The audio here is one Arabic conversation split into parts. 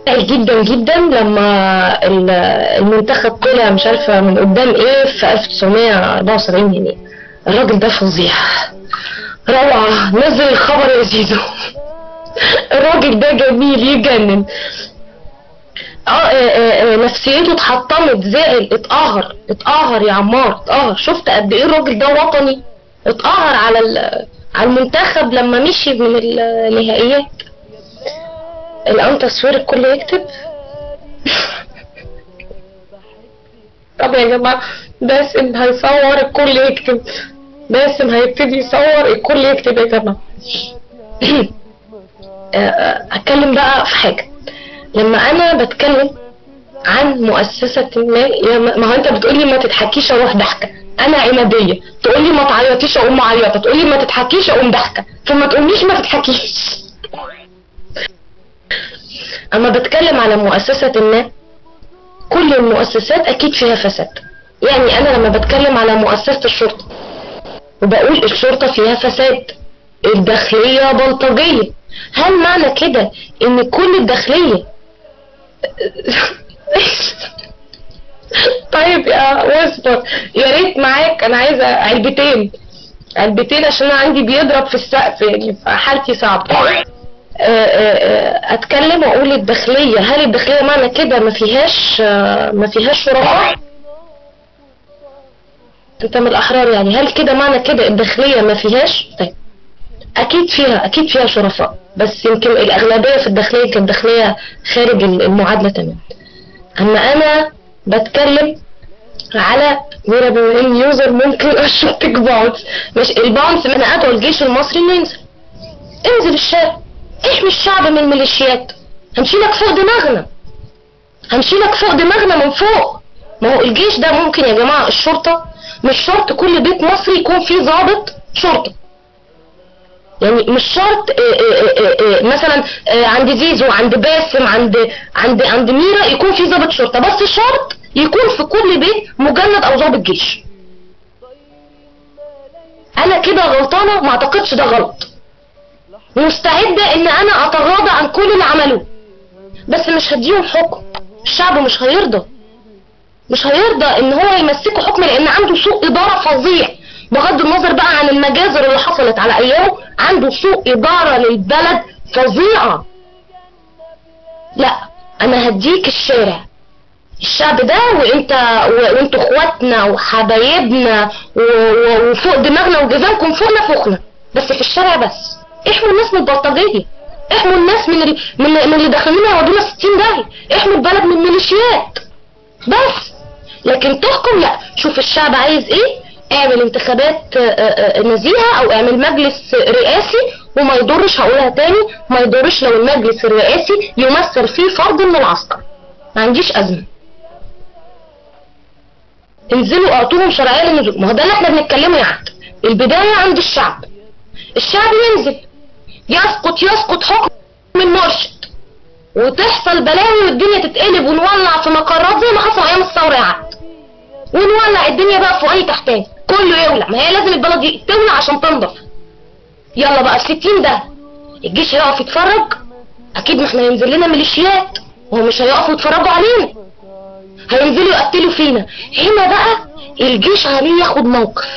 زعل جدا جدا لما المنتخب طلع مش عارفه من قدام ايه في 1974 يعني. الراجل ده فظيع، روعه، نزل الخبر يا زيزو. الراجل ده جميل يجنن. نفسيته اتحطمت، زعل، اتقهر يا عمار، اتقهر. شفت قد ايه الراجل ده وطني؟ اتقهر على المنتخب لما مشي من النهائيات. الآن تصوير الكل يكتب. طب يا جماعة، باسم هيصور الكل يكتب، باسم هيبتدي يصور الكل يكتب يا جماعة. اتكلم بقى في حاجة. لما انا بتكلم عن مؤسسة ما هو انت بتقولي ما تضحكيش اروح ضحكة، انا عنادية. تقولي ما تعيطيش اقوم معيطة، تقولي ما تضحكيش اقوم ضحكة، فما تقوليش ما تضحكيش. اما بتكلم على مؤسسة ما، كل المؤسسات اكيد فيها فساد. يعني انا لما بتكلم على مؤسسة الشرطة وبقول الشرطة فيها فساد، الداخلية بلطجية، هل معنى كده ان كل الداخلية طيب يا واصبر، يا ريت معاك، انا عايزة علبتين عشان انا عندي بيضرب في السقف يعني، فحالتي صعبة. اتكلم واقول الداخلية، هل الداخلية معنى كده ما فيهاش شرفاء؟ انت من الاحرار يعني، هل كده معنى كده الداخلية ما فيهاش؟ طيب اكيد فيها شرفاء، بس يمكن الاغلبية في الداخلية كانت داخلية خارج المعادلة تمام. اما انا بتكلم على ميرا بما يوزر ممكن اشوفك باونس، مش الباونس، انا ادعو الجيش المصري انه انزل الشارع، احمي الشعب من الميليشيات. هنشيلك فوق دماغنا من فوق. ما هو الجيش ده ممكن يا جماعة، الشرطة مش شرط كل بيت مصري يكون فيه ضابط شرطة. يعني مش شرط مثلا عند زيزو، عند باسم، عند ميرا يكون فيه ضابط شرطة، بس شرط يكون في كل بيت مجند او ضابط جيش. انا كده غلطانة؟ ما اعتقدش ده غلط. مستعدة ان انا اتغاضى عن كل اللي عملوه، بس مش هديهم حكم. الشعب مش هيرضى ان هو يمسكوا حكم، لان عنده سوء ادارة فظيع. بغض النظر بقى عن المجازر اللي حصلت على ايامه، عنده سوء ادارة للبلد فظيعة. لا، انا هديك الشعب ده، وانتوا اخواتنا وحبايبنا وفوق دماغنا وجزامكم فوقنا، بس في الشارع بس. احموا الناس من البلطجية، احموا الناس من اللي داخلين يودونا 60 داهية، احموا البلد من الميليشيات بس. لكن تحكم لا، شوف الشعب عايز ايه، اعمل انتخابات نزيهة او اعمل مجلس رئاسي، وما يضرش، هقولها تاني، ما يضرش لو المجلس الرئاسي يمثل فيه فرد من العسكر، ما عنديش ازمة. انزلوا اعطوهم شرعية للنزول. ما هو ده اللي احنا بنتكلمه يا عبد. البداية عند الشعب ينزل، يسقط حكم من مرشد، وتحصل بلاوي والدنيا تتقلب، ونولع في مقرات زي ما حصل ايام الثورة يا عبد، ونولع الدنيا بقى فوقاني تحتاني، كله يولع. ما هي لازم البلد دي تولع عشان تنضف. يلا بقى 60 ده الجيش هيقف يتفرج؟ اكيد ما احنا هينزل لنا ميليشيات، وهم مش هيقفوا يتفرجوا علينا، هينزلوا يقتلوا فينا. هنا بقى الجيش عليه ياخد موقف.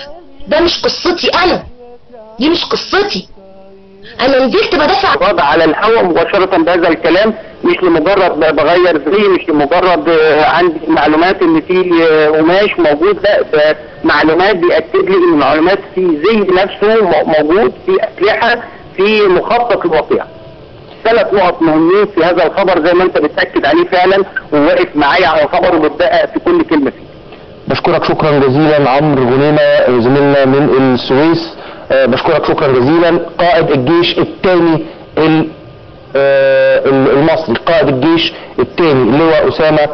ده مش قصتي دي مش قصتي. انا نزلت بدافع وضع على الهواء مباشرة بهذا الكلام، مش لمجرد بغير زي، مش لمجرد عندي معلومات ان في قماش موجود، لا، ده معلومات بيأكد لي ان معلومات في زي نفسه موجود، في اسلحة، في مخطط الوقيعة. 3 نقط مهمين في هذا الخبر زي ما انت بتأكد عليه فعلا، وواقف معايا على خبر وبتدقق في كل كلمة فيه. بشكرك شكرا جزيلا عمرو غنيمة زميلنا من السويس. بشكرك شكرا جزيلا. قائد الجيش الثاني المصري، قائد الجيش الثاني اللواء أسامة،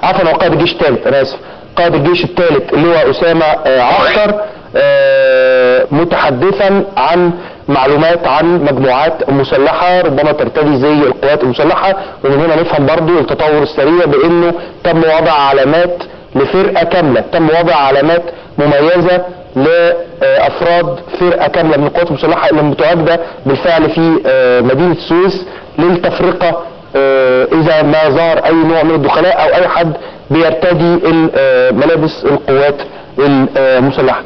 عفوا، قائد الجيش الثالث، انا اسف، قائد الجيش الثالث اللواء أسامة عسكر، متحدثا عن معلومات عن مجموعات مسلحة ربما ترتدي زي القوات المسلحة. ومن هنا نفهم برضو التطور السريع بانه تم وضع علامات لفرقة كاملة، تم وضع علامات مميزة لأفراد فرقة كاملة من القوات المسلحة اللي متواجدة بالفعل في مدينة السويس للتفرقة اذا ما ظهر اي نوع من الدخلاء او اي حد بيرتدي ملابس القوات المسلحة.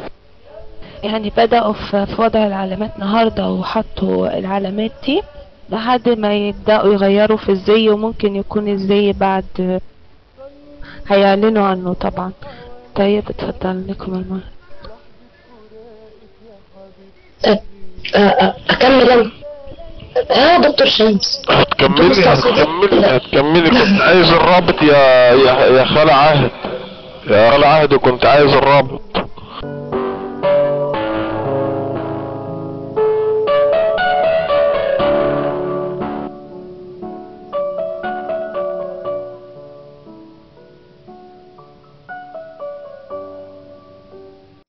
يعني بدأوا في وضع العلامات النهاردة وحطوا العلامات دي لحد ما يبدأوا يغيروا في الزي، وممكن يكون الزي بعد هيعلنوا عنه طبعا. طيب اتفضل لكم المايك. اكمل انا. دكتور شمس هتكملي كنت عايز الرابط يا خالة عهد، كنت عايز الرابط.